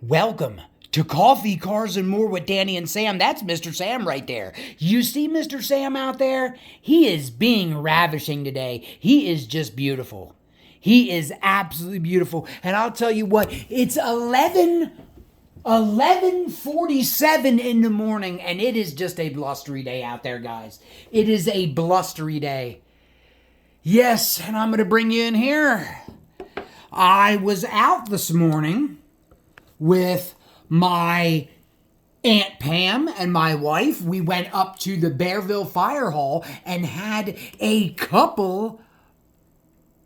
Welcome to Coffee, Cars, and More with Danny and Sam. That's Mr. Sam right there. You see Mr. Sam out there? He is being ravishing today. He is just beautiful. He is absolutely beautiful. And I'll tell you what, it's 11:47 in the morning, and it is just a blustery day out there, guys. It is a blustery day. Yes, and I'm going to bring you in here. I was out this morning with my Aunt Pam and my wife. We went up to the Bearville Fire Hall and had a couple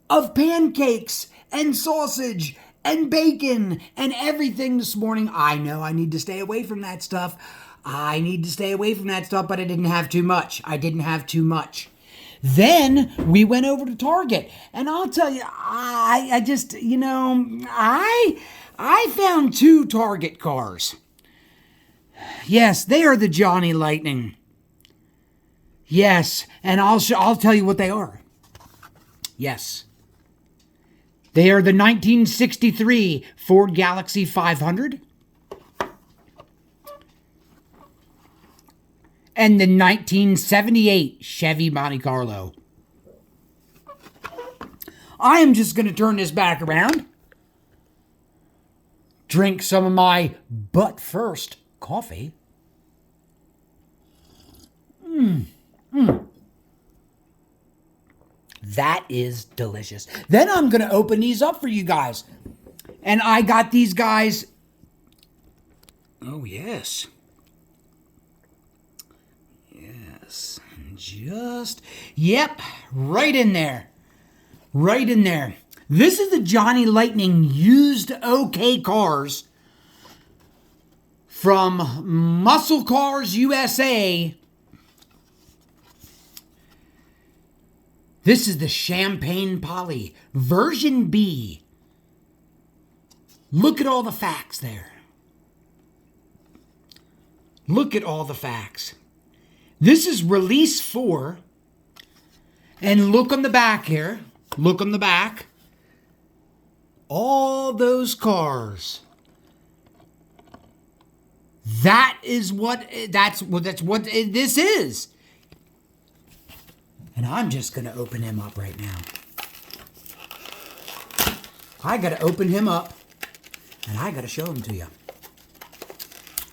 of pancakes and sausage and bacon and everything this morning. I know I need to stay away from that stuff. But I didn't have too much. Then we went over to Target, and I'll tell you, I found two Target cars. Yes, they are the Johnny Lightning. Yes, and I'll tell you what they are. Yes. They are the 1963 Ford Galaxy 500 and the 1978 Chevy Monte Carlo. I am just going to turn this back around, drink some of my but first coffee. That is delicious. Then I'm going to open these up for you guys. And I got these guys. Oh, yes. Yes. Yep. Right in there. This is the Johnny Lightning used OK cars from Muscle Cars, U.S.A. This is the Champagne Poly, version B. Look at all the facts there. This is release 4. And look on the back here. All those cars. That's what this is. And I'm just going to open him up right now. I got to open him up, and I got to show him to you.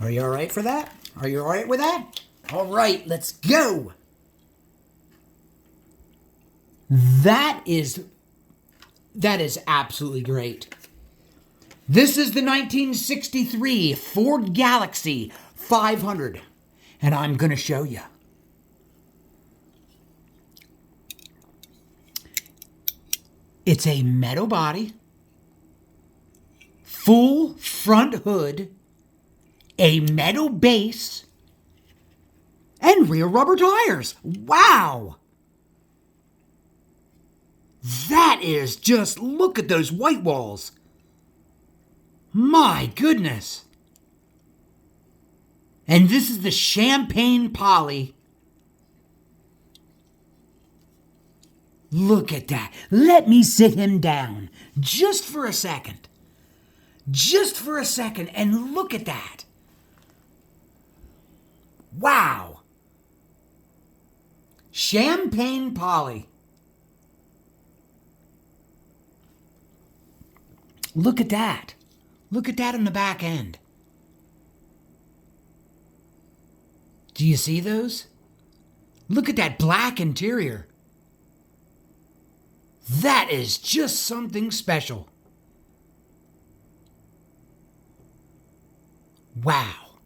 Are you all right for that? Are you all right with that? All right, let's go. That is absolutely great. This is the 1963 Ford Galaxy 500, and I'm going to show you. It's a metal body, full front hood, a metal base, and rear rubber tires. Wow! That is just, look at those white walls. My goodness. And this is the Champagne Poly. Look at that. Let me sit him down just for a second. And look at that. Wow. Champagne Poly. Look at that. Look at that on the back end. Do you see those? Look at that black interior. That is just something special. Wow.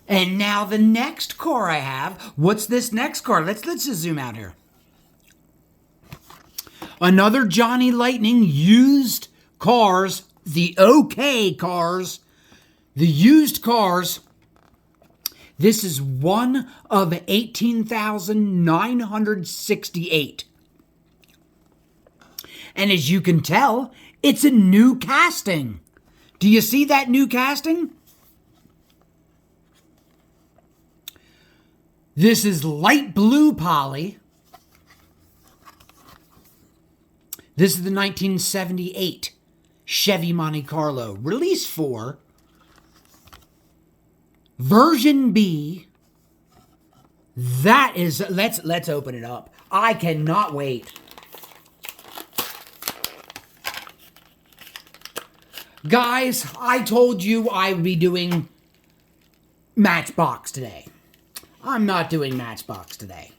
And now the next car I have, what's this next car? Let's just zoom out here. Another Johnny Lightning used cars, the OK cars, the used cars. This is one of 18,968. And as you can tell, it's a new casting. Do you see that new casting? This is light blue poly. This is the 1978 Chevy Monte Carlo. Release 4. Version B. That is, let's open it up. I cannot wait. Guys, I told you I would be doing Matchbox today. I'm not doing Matchbox today.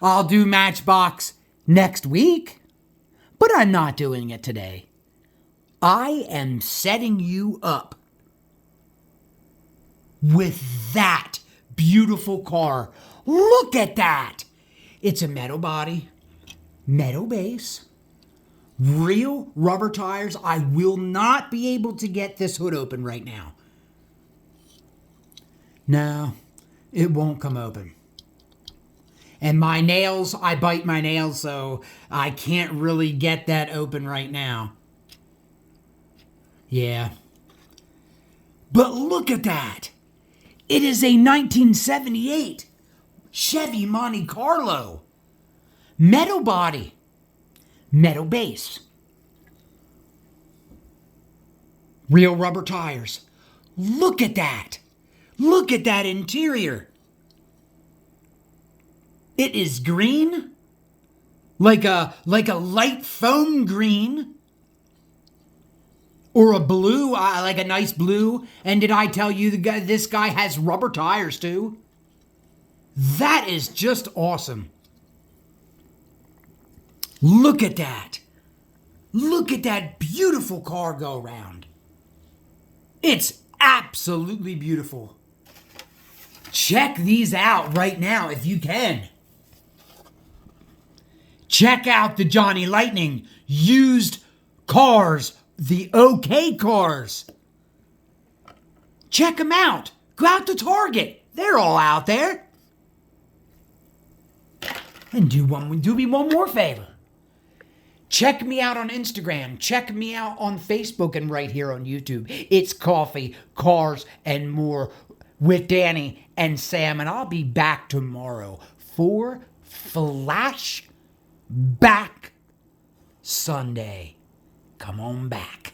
I'll do Matchbox next week, but I'm not doing it today. I am setting you up with that beautiful car. Look at that. It's a metal body, metal base, real rubber tires. I will not be able to get this hood open right now. No, it won't come open. And my nails, I bite my nails, so I can't really get that open right now. Yeah. But look at that. It is a 1978 Chevy Monte Carlo. Metal body. Metal base. Real rubber tires. Look at that. Look at that interior. It is green. Like a light foam green. Or a blue, like a nice blue. And did I tell you this guy has rubber tires too? That is just awesome. Look at that. Look at that beautiful car go around. It's absolutely beautiful. Check these out right now if you can. Check out the Johnny Lightning used cars, the OK cars. Check them out. Go out to Target. They're all out there. And do me one more favor. Check me out on Instagram. Check me out on Facebook and right here on YouTube. It's Coffee, Cars, and More with Danny and Sam. And I'll be back tomorrow for Flashback Sunday. Come on back.